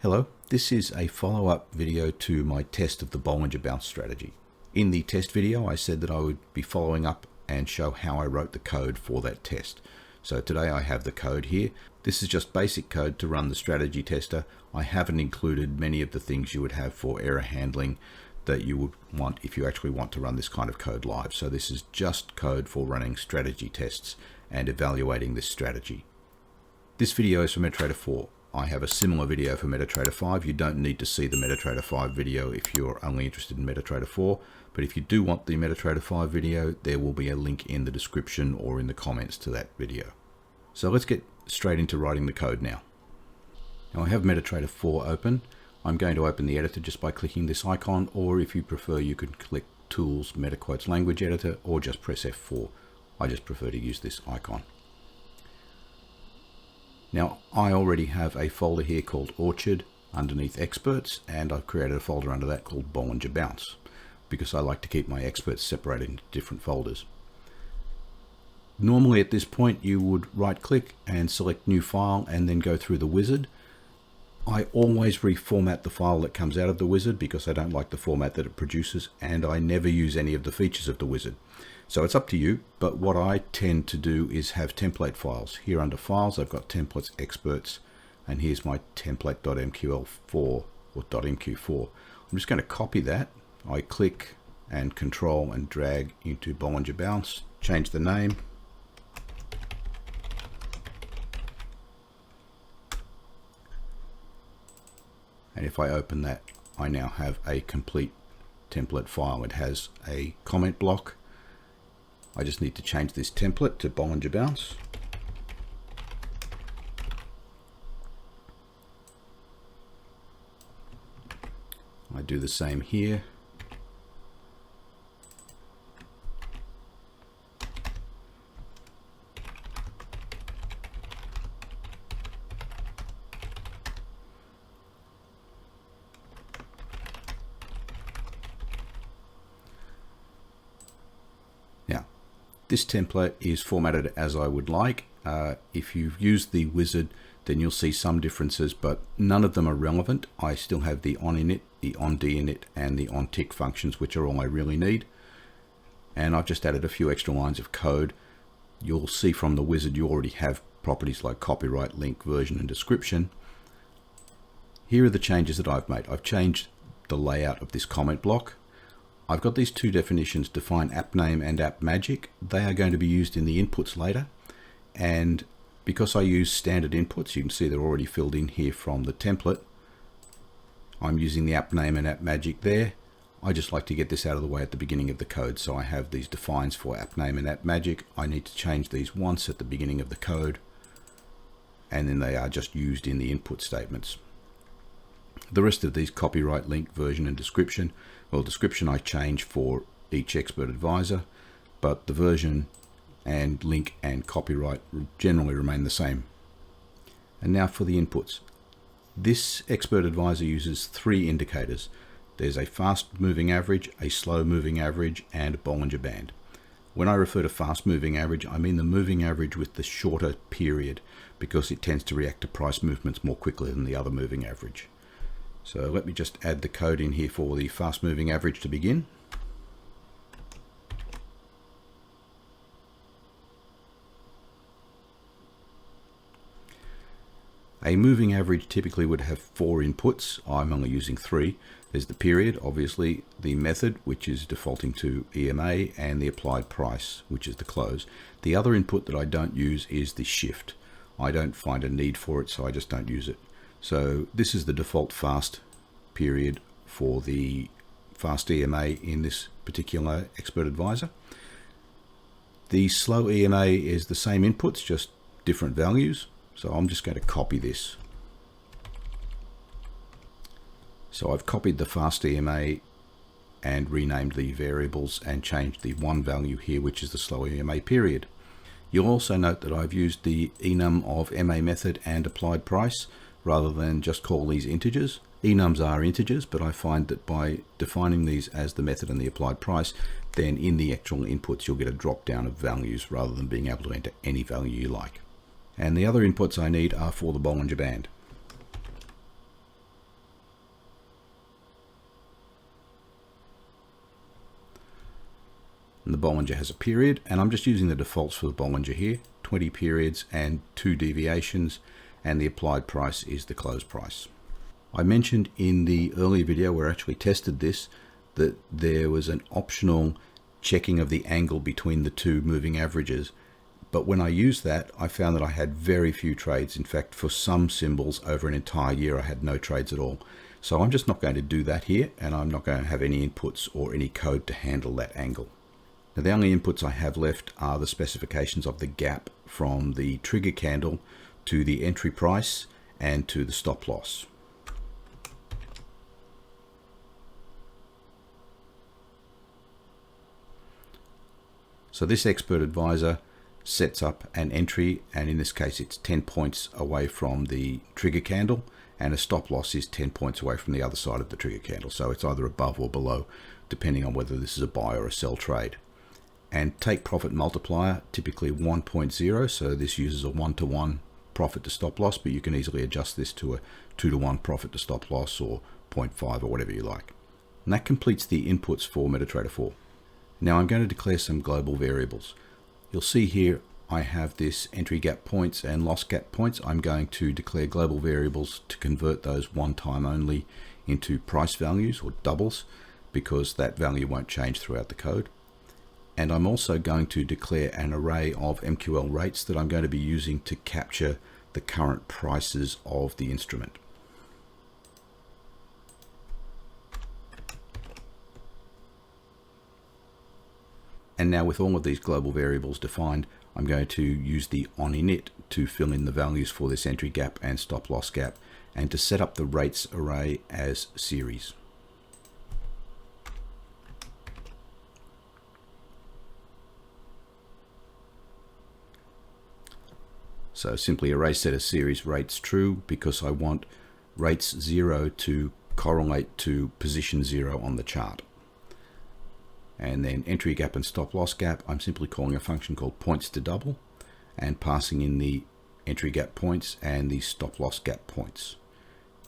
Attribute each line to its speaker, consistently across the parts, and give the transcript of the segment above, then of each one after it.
Speaker 1: Hello, this is a follow-up video to my test of the Bollinger Bounce strategy. In the test video, I said that I would be following up and show how I wrote the code for that test. So today I have the code here. This is just basic code to run the strategy tester. I haven't included many of the things you would have for error handling that you would want if you actually want to run this kind of code live. So this is just code for running strategy tests and evaluating this strategy. This video is for Metatrader 4. I have a similar video for Metatrader 5. You don't need to see the Metatrader 5 video if you're only interested in Metatrader 4. But if you do want the Metatrader 5 video, there will be a link in the description or in the comments to that video. So let's get straight into writing the code now. Now I have Metatrader 4 open. I'm going to open the editor just by clicking this icon, or if you prefer, you can click Tools, MetaQuotes Language Editor, or just press F4. I just prefer to use this icon. Now, I already have a folder here called Orchard underneath Experts, and I've created a folder under that called Bollinger Bounce, because I like to keep my experts separated into different folders. Normally at this point, you would right-click and select New File and then go through the wizard. I always reformat the file that comes out of the wizard because I don't like the format that it produces, and I never use any of the features of the wizard. So it's up to you, but what I tend to do is have template files. Here under Files, I've got Templates, Experts, and here's my template.mql4 or .mq4. I'm just going to copy that. I click and Control and drag into Bollinger Bounce, change the name. And if I open that, I now have a complete template file. It has a comment block. I just need to change this template to Bollinger Bounce. I do the same here. Now, this template is formatted as I would like. If you've used the wizard, then you'll see some differences, but none of them are relevant. I still have the onInit, the onDinit, and the onTick functions, which are all I really need. And I've just added a few extra lines of code. You'll see from the wizard you already have properties like copyright, link, version, and description. Here are the changes that I've made. I've changed the layout of this comment block. I've got these two definitions, define app name and app magic. They are going to be used in the inputs later. And because I use standard inputs, you can see they're already filled in here from the template. I'm using the app name and app magic there. I just like to get this out of the way at the beginning of the code. So I have these defines for app name and app magic. I need to change these once at the beginning of the code, and then they are just used in the input statements. The rest of these, copyright, link, version, and description, well, description I change for each expert advisor, but the version and link and copyright generally remain the same. And now for the inputs. This expert advisor uses three indicators. There's a fast moving average, a slow moving average, and a Bollinger Band. When I refer to fast moving average, I mean the moving average with the shorter period, because it tends to react to price movements more quickly than the other moving average. So let me just add the code in here for the fast moving average to begin. A moving average typically would have 4 inputs. I'm only using 3. There's the period, obviously, the method, which is defaulting to EMA, and the applied price, which is the close. The other input that I don't use is the shift. I don't find a need for it, so I just don't use it. So this is the default fast period for the fast EMA in this particular expert advisor. The slow EMA is the same inputs, just different values. So I'm just going to copy this. So I've copied the fast EMA and renamed the variables and changed the one value here, which is the slow EMA period. You'll also note that I've used the enum of MA method and applied price rather than just call these integers. Enums are integers, but I find that by defining these as the method and the applied price, then in the actual inputs you'll get a drop down of values rather than being able to enter any value you like. And the other inputs I need are for the Bollinger Band. And the Bollinger has a period, and I'm just using the defaults for the Bollinger here, 20 periods and 2 deviations, and the applied price is the close price. I mentioned in the earlier video where I actually tested this that there was an optional checking of the angle between the two moving averages, but when I used that I found that I had very few trades. In fact, for some symbols over an entire year I had no trades at all. So I'm just not going to do that here, and I'm not going to have any inputs or any code to handle that angle. Now the only inputs I have left are the specifications of the gap from the trigger candle to the entry price and to the stop loss. So this expert advisor sets up an entry, and in this case it's 10 points away from the trigger candle, and a stop loss is 10 points away from the other side of the trigger candle. So it's either above or below, depending on whether this is a buy or a sell trade. And take profit multiplier, typically 1.0, so this uses a 1-to-1 profit to stop loss, but you can easily adjust this to a 2-to-1 profit to stop loss, or 0.5, or whatever you like. And that completes the inputs for Metatrader 4. Now I'm going to declare some global variables. You'll see here I have this entry gap points and loss gap points. I'm going to declare global variables to convert those one time only into price values or doubles, because that value won't change throughout the code. And I'm also going to declare an array of MQL rates that I'm going to be using to capture the current prices of the instrument. And now with all of these global variables defined, I'm going to use the onInit to fill in the values for this entry gap and stop loss gap, and to set up the rates array as series. So simply array set as series rates true, because I want rates 0 to correlate to position 0 on the chart. And then entry gap and stop loss gap, I'm simply calling a function called points to double and passing in the entry gap points and the stop loss gap points.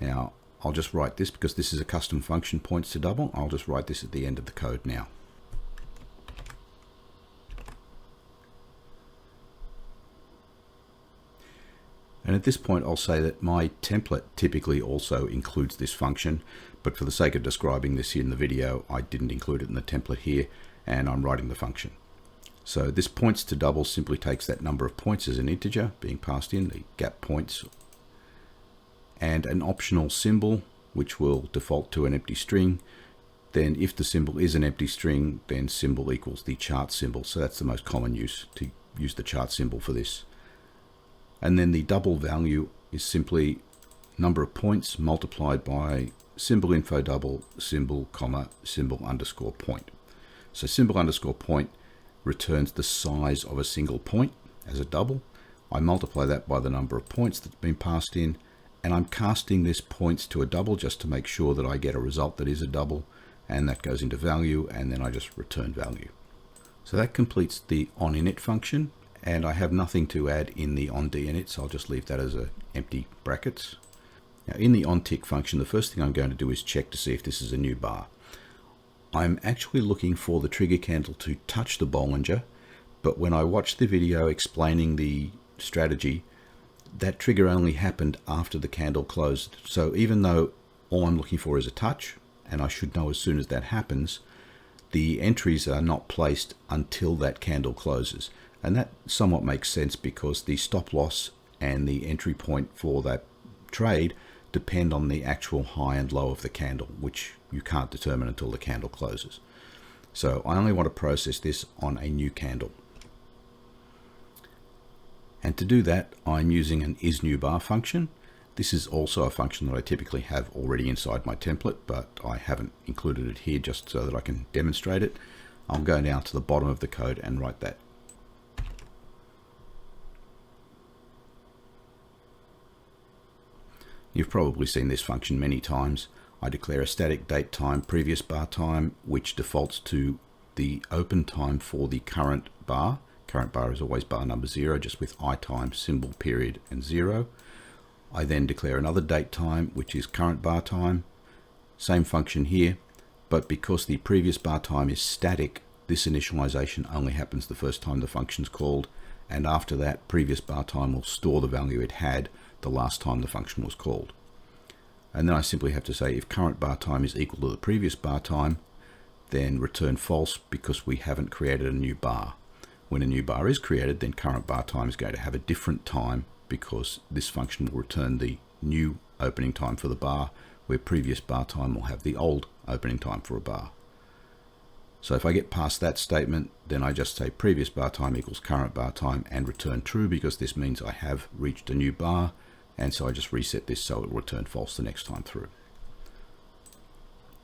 Speaker 1: Now I'll just write this, because this is a custom function, points to double. I'll just write this at the end of the code now. And at this point I'll say that my template typically also includes this function, but for the sake of describing this here in the video, I didn't include it in the template here, and I'm writing the function. So this points to double simply takes that number of points as an integer being passed in, the gap points, and an optional symbol which will default to an empty string. Then if the symbol is an empty string, then symbol equals the chart symbol. So that's the most common use, to use the chart symbol for this. And then the double value is simply number of points multiplied by symbol info double, symbol, comma, symbol underscore point. So symbol underscore point returns the size of a single point as a double. I multiply that by the number of points that's been passed in, and I'm casting this points to a double just to make sure that I get a result that is a double, and that goes into value, and then I just return value. So that completes the onInit function. And I have nothing to add in the onDinit, so I'll just leave that as a empty brackets. Now in the onTick function, the first thing I'm going to do is check to see if this is a new bar. I'm actually looking for the trigger candle to touch the Bollinger, but when I watched the video explaining the strategy, that trigger only happened after the candle closed. So even though all I'm looking for is a touch, and I should know as soon as that happens, the entries are not placed until that candle closes. And that somewhat makes sense, because the stop loss and the entry point for that trade depend on the actual high and low of the candle, which you can't determine until the candle closes. So I only want to process this on a new candle. And to do that, I'm using an isNewBar function. This is also a function that I typically have already inside my template, but I haven't included it here just so that I can demonstrate it. I'll go down to the bottom of the code and write that. You've probably seen this function many times. I declare a static date time previous bar time, which defaults to the open time for the current bar. Current bar is always bar number 0, just with I time, symbol, period, and 0. I then declare another date time, which is current bar time. Same function here, but because the previous bar time is static, this initialization only happens the first time the function's called, and after that, previous bar time will store the value it had the last time the function was called. And then I simply have to say if current bar time is equal to the previous bar time, then return false because we haven't created a new bar. When a new bar is created, then current bar time is going to have a different time because this function will return the new opening time for the bar, where previous bar time will have the old opening time for a bar. So if I get past that statement, then I just say previous bar time equals current bar time and return true, because this means I have reached a new bar, and so I just reset this so it will return false the next time through.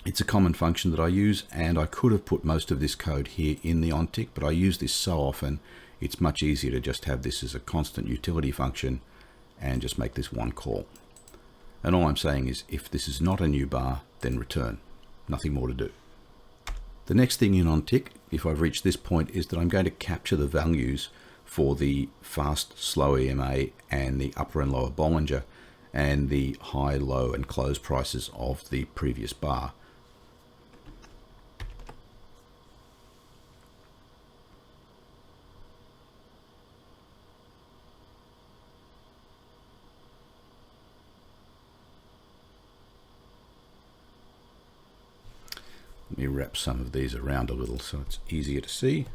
Speaker 1: It's a common function that I use, and I could have put most of this code here in the onTick, but I use this so often it's much easier to just have this as a constant utility function and just make this one call. And all I'm saying is if this is not a new bar, then return. Nothing more to do. The next thing in onTick, if I've reached this point, is that I'm going to capture the values for the fast, slow EMA and the upper and lower Bollinger and the high, low and close prices of the previous bar. Let me wrap some of these around a little so it's easier to see.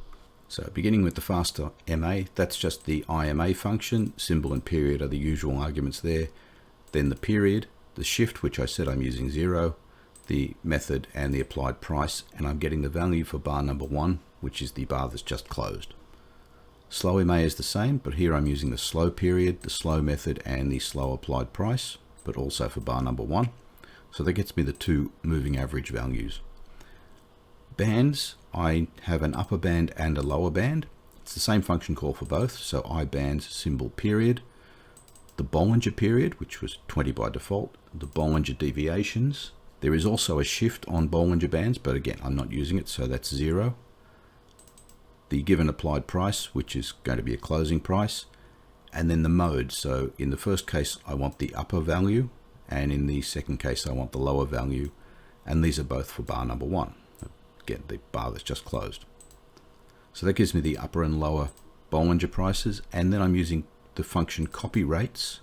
Speaker 1: So beginning with the faster MA, that's just the IMA function. Symbol and period are the usual arguments there. Then the period, the shift, which I said I'm using 0, the method and the applied price, and I'm getting the value for bar number 1, which is the bar that's just closed. Slow MA is the same, but here I'm using the slow period, the slow method and the slow applied price, but also for bar number 1. So that gets me the two moving average values. Bands, I have an upper band and a lower band. It's the same function call for both, so I bands symbol period, the Bollinger period, which was 20 by default, the Bollinger deviations. There is also a shift on Bollinger bands, but again, I'm not using it, so that's 0. The given applied price, which is going to be a closing price, and then the mode. So in the first case, I want the upper value, and in the second case, I want the lower value, and these are both for bar number 1. Again, the bar that's just closed. So that gives me the upper and lower Bollinger prices, and then I'm using the function copy rates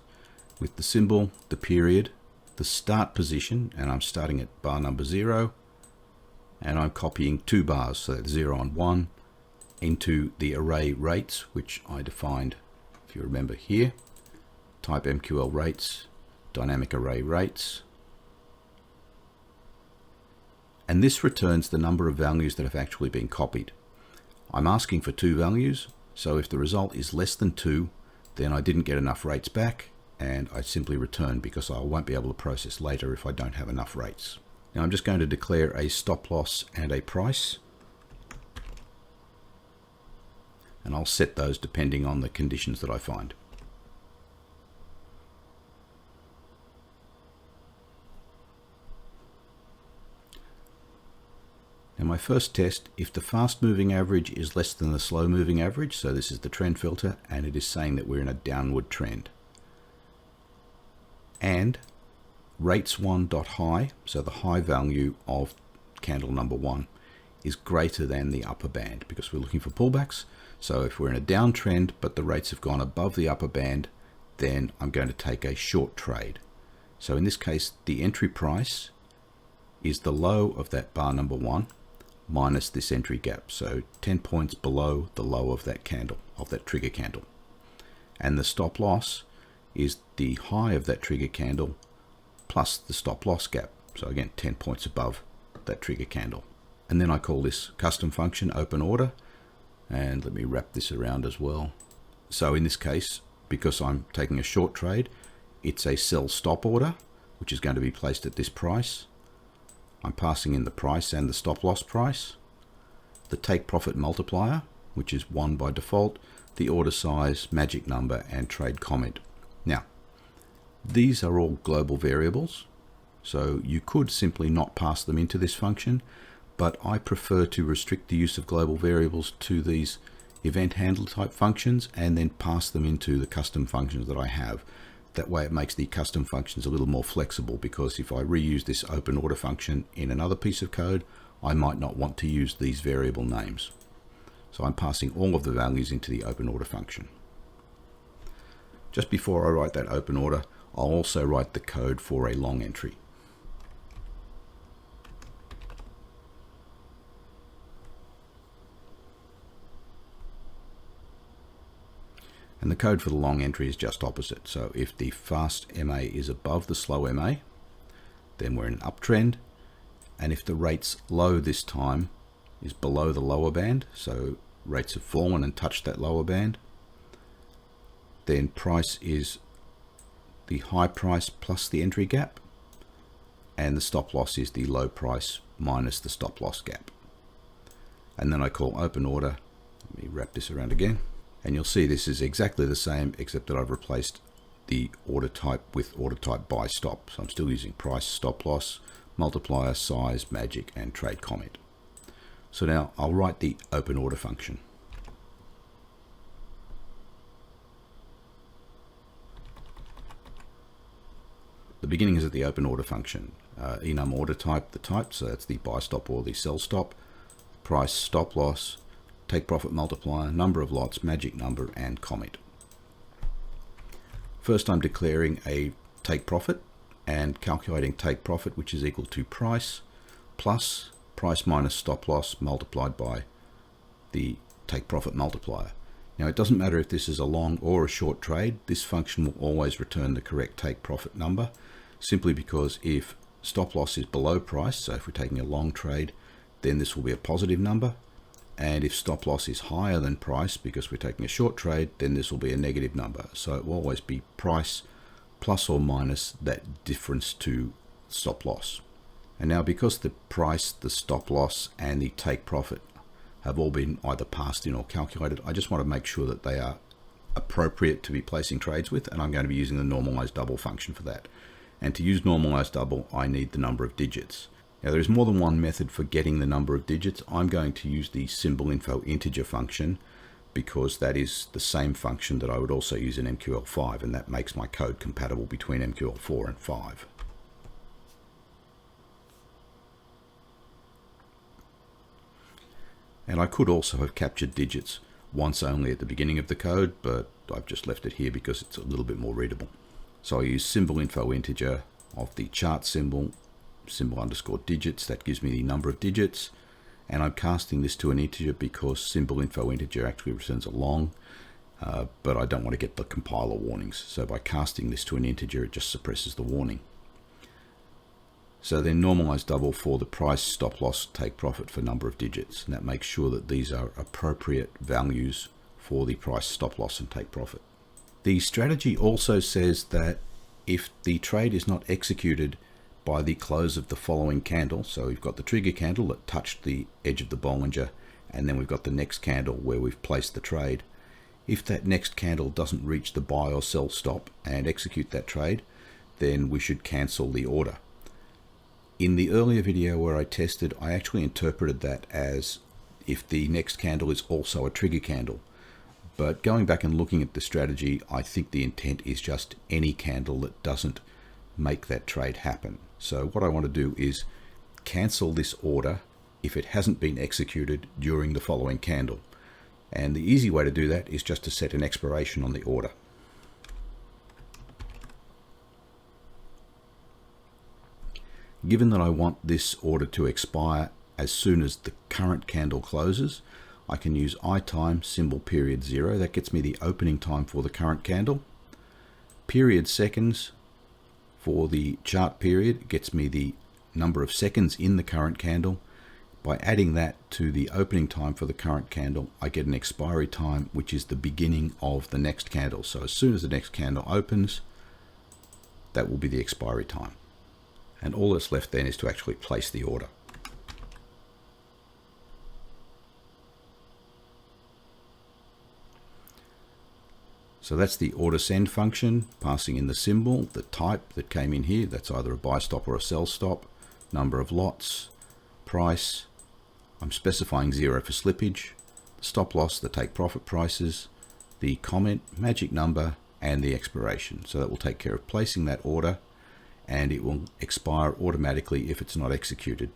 Speaker 1: with the symbol, the period, the start position, and I'm starting at bar number 0, and I'm copying 2 bars, so that's 0 and 1, into the array rates, which I defined, if you remember here, type MQL rates, dynamic array rates. And this returns the number of values that have actually been copied. I'm asking for 2 values, so if the result is less than 2, then I didn't get enough rates back, and I simply return because I won't be able to process later if I don't have enough rates. Now I'm just going to declare a stop loss and a price, and I'll set those depending on the conditions that I find. Now my first test, if the fast moving average is less than the slow moving average, so this is the trend filter, and it is saying that we're in a downward trend. And rates1.high, so the high value of candle number 1, is greater than the upper band, because we're looking for pullbacks. So if we're in a downtrend, but the rates have gone above the upper band, then I'm going to take a short trade. So in this case, the entry price is the low of that bar number 1, minus this entry gap, so 10 points below the low of that candle, of that trigger candle. And the stop loss is the high of that trigger candle plus the stop loss gap, so again 10 points above that trigger candle. And then I call this custom function open order, and let me wrap this around as well. So in this case, because I'm taking a short trade, it's a sell stop order, which is going to be placed at this price. I'm passing in the price and the stop loss price, the take profit multiplier, which is 1 by default, the order size, magic number, and trade comment. Now, these are all global variables, so you could simply not pass them into this function, but I prefer to restrict the use of global variables to these event handler type functions and then pass them into the custom functions that I have. That way it makes the custom functions a little more flexible, because if I reuse this open order function in another piece of code, I might not want to use these variable names. So I'm passing all of the values into the open order function. Just before I write that open order, I'll also write the code for a long entry. And the code for the long entry is just opposite. So if the fast MA is above the slow MA, then we're in an uptrend. And if the rates low this time is below the lower band, so rates have fallen and touched that lower band, then price is the high price plus the entry gap, and the stop loss is the low price minus the stop loss gap. And then I call open order. Let me wrap this around again. And you'll see this is exactly the same, except that I've replaced the order type with order type by stop. So I'm still using price, stop loss, multiplier, size, magic, and trade comment. So now I'll write the open order function. The beginning is at the open order function. Enum order type, the type, so that's the buy stop or the sell stop, price, stop loss, take profit multiplier, number of lots, magic number, and comment. First, I'm declaring a take profit and calculating take profit, which is equal to price plus price minus stop loss multiplied by the take profit multiplier. Now, it doesn't matter if this is a long or a short trade, this function will always return the correct take profit number, simply because if stop loss is below price, so if we're taking a long trade, then this will be a positive number. And if stop loss is higher than price because we're taking a short trade, then this will be a negative number. So it will always be price plus or minus that difference to stop loss. And now, because the price, the stop loss, and the take profit have all been either passed in or calculated, I just want to make sure that they are appropriate to be placing trades with, and I'm going to be using the normalized double function for that. And to use normalized double, I need the number of digits. Now, there is more than one method for getting the number of digits. I'm going to use the symbol info integer function because that is the same function that I would also use in MQL5, and that makes my code compatible between MQL4 and 5. And I could also have captured digits once only at the beginning of the code, but I've just left it here because it's a little bit more readable. So I use symbol info integer of the chart symbol, symbol underscore digits, that gives me the number of digits, and I'm casting this to an integer because symbol info integer actually returns a long, but I don't want to get the compiler warnings. So by casting this to an integer, it just suppresses the warning. So then normalize double for the price, stop loss, take profit for number of digits, and that makes sure that these are appropriate values for the price, stop loss, and take profit. The strategy also says that if the trade is not executed by the close of the following candle, so we've got the trigger candle that touched the edge of the Bollinger, and then we've got the next candle where we've placed the trade. If that next candle doesn't reach the buy or sell stop and execute that trade, then we should cancel the order. In the earlier video where I tested, I actually interpreted that as if the next candle is also a trigger candle. But going back and looking at the strategy, I think the intent is just any candle that doesn't make that trade happen. So what I want to do is cancel this order if it hasn't been executed during the following candle. And the easy way to do that is just to set an expiration on the order. Given that I want this order to expire as soon as the current candle closes, I can use itime symbol period 0. That gets me the opening time for the current candle. Period seconds for the chart period gets me the number of seconds in the current candle. By adding that to the opening time for the current candle, I get an expiry time, which is the beginning of the next candle. So as soon as the next candle opens, that will be the expiry time. And all that's left then is to actually place the order. So that's the order send function, passing in the symbol, the type that came in here, that's either a buy stop or a sell stop, number of lots, price, I'm specifying 0 for slippage, stop loss, the take profit prices, the comment, magic number, and the expiration. So that will take care of placing that order, and it will expire automatically if it's not executed.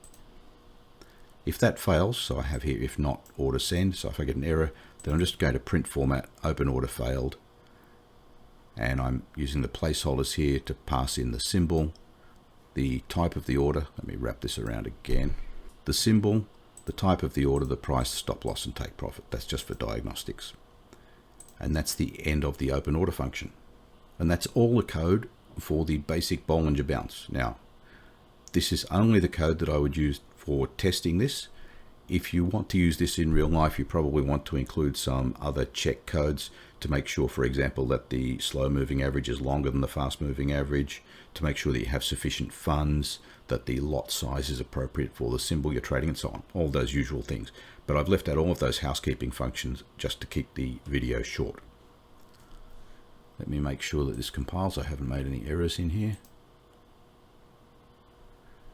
Speaker 1: If that fails, so I have here if not order send, so if I get an error, then I'm just going to print format, open order failed, and I'm using the placeholders here to pass in the symbol, the type of the order, let me wrap this around again, the symbol, the type of the order, the price, stop loss and take profit. That's just for diagnostics. And that's the end of the open order function. And that's all the code for the basic Bollinger Bounce. Now, this is only the code that I would use for testing this. If you want to use this in real life, you probably want to include some other check codes to make sure, for example, that the slow moving average is longer than the fast moving average, to make sure that you have sufficient funds, that the lot size is appropriate for the symbol you're trading, and so on. All those usual things. But I've left out all of those housekeeping functions just to keep the video short. Let me make sure that this compiles. I haven't made any errors in here.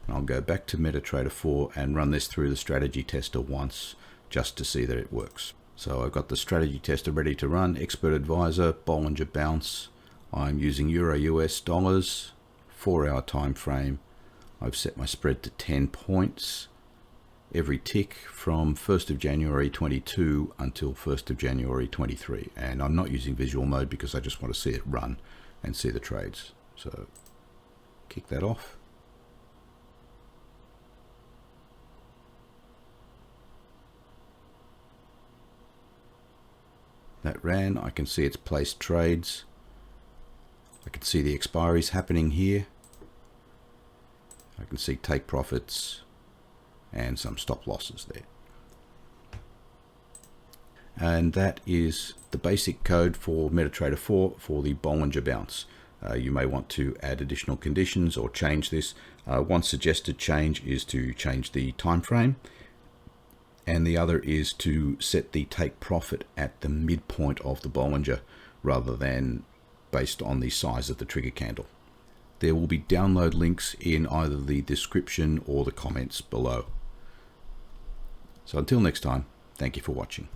Speaker 1: And I'll go back to Metatrader 4 and run this through the strategy tester once just to see that it works. So I've got the strategy tester ready to run, expert advisor, Bollinger Bounce. I'm using Euro US dollars, 4-hour time frame. I've set my spread to 10 points every tick from 1st of January 22 until 1st of January 23. And I'm not using visual mode because I just want to see it run and see the trades. So kick that off. That ran. I can see it's placed trades. I can see the expiries happening here. I can see take profits and some stop losses there. And that is the basic code for Metatrader 4 for the Bollinger Bounce. You may want to add additional conditions or change this. One suggested change is to change the time frame, and the other is to set the take profit at the midpoint of the Bollinger rather than based on the size of the trigger candle. There will be download links in either the description or the comments below. So until next time, thank you for watching.